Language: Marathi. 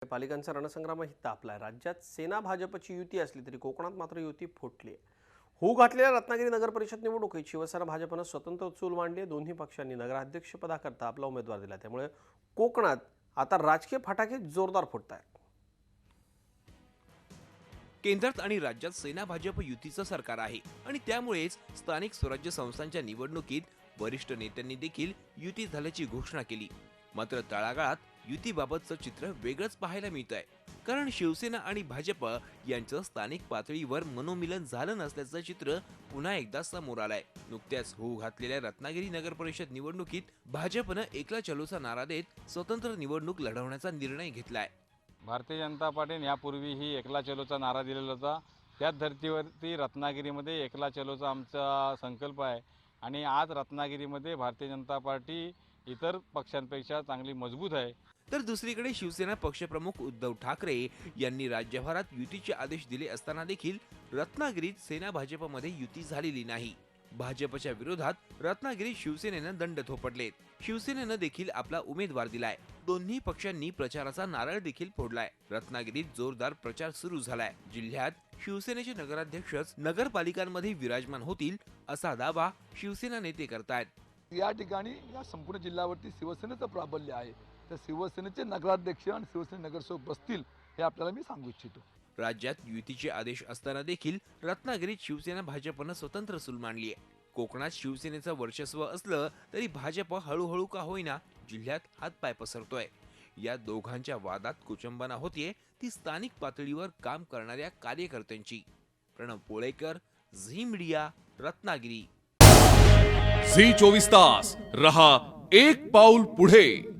पालिकांचा रणसंग्रामही तापलाय। राज्यात सेना भाजपची युती असली तरी कोकणात मात्र युती फुटली आहे। होऊ घातलेल्या रत्नागिरी नगर परिषद निवडणुकीत शिवसेना भाजपने स्वतंत्र चूल मांडली। दोन्ही पक्षांनी नगराध्यक्ष पदाकरता आपला उमेदवार दिला, त्यामुळे कोकणात आता राजकीय फटाके जोरदार फुटतायत। केंद्रात आणि राज्यात सेना भाजप युतीचं सरकार आहे आणि त्यामुळेच स्थानिक स्वराज्य संस्थांच्या निवडणुकीत वरिष्ठ नेत्यांनी देखील युती झाल्याची घोषणा केली। मात्र तळागाळात युतीबाबतचं चित्र वेगळंच पाहायला मिळतंय, कारण शिवसेना आणि भाजप यांचं स्थानिक पातळीवर मनोमिलन झालं नसल्याचं चित्र पुन्हा एकदा समोर आलंय। नुकत्याच होऊ घातलेल्या रत्नागिरी नगर परिषद निवडणुकीत भाजपनं एकला चलोचा नारा देत स्वतंत्र निवडणूक लढवण्याचा निर्णय घेतलाय। भारतीय जनता पार्टीने यापूर्वीही एकला चलोचा नारा दिलेला होता। त्याच धर्तीवरती रत्नागिरीमध्ये एकला चलोचा आमचा संकल्प आहे आणि आज रत्नागिरीमध्ये भारतीय जनता पार्टी इतर पक्षांपेक्षा चांगली मजबूत आहे। तर दुसरीकडे शिवसेना पक्षप्रमुख उद्धव ठाकरे यांनी राज्यभरात युतीचे आदेश दिले असताना देखील रत्नागिरीत सेना भाजपमध्ये युती झालेली नाही। भाजपच्या विरोधात रत्नागिरीत शिवसेनेनं दंड थोपटलेत। शिवसेनेनं देखील आपला उमेदवार दिलाय। दोन्ही पक्षांनी प्रचाराचा नारळ देखील फोडलाय। रत्नागिरीत जोरदार प्रचार सुरू झालाय। जिल्ह्यात शिवसेनेचे नगराध्यक्षच नगरपालिकांमध्ये विराजमान होतील असा दावा शिवसेना नेते करतायत। या ठिकाणी या संपूर्ण जिल्ह्यावरती शिवसेनेचं प्राबल्य आहे, तर शिवसेनेचे नगराध्यक्ष आणि शिवसेने नगरसेवक बसतील हे आपल्याला मी सांगू इच्छितो। राज्यात युतीचे आदेश असताना देखील रत्नागिरीत शिवसेना भाजपनं स्वतंत्र चूल मांडली आहे। कोकणात शिवसेनेचं वर्चस्व असलं तरी भाजप हळूहळू का होईना जिल्ह्यात हातपाय पसरतोय। या दोघांच्या वादात कुचंबना होतीये ती स्थानिक पातळीवर काम करणाऱ्या कार्यकर्त्यांची। प्रणव पोळेकर, झी मीडिया, रत्नागिरी। झी 24 तास रहा एक पाऊल पुढे।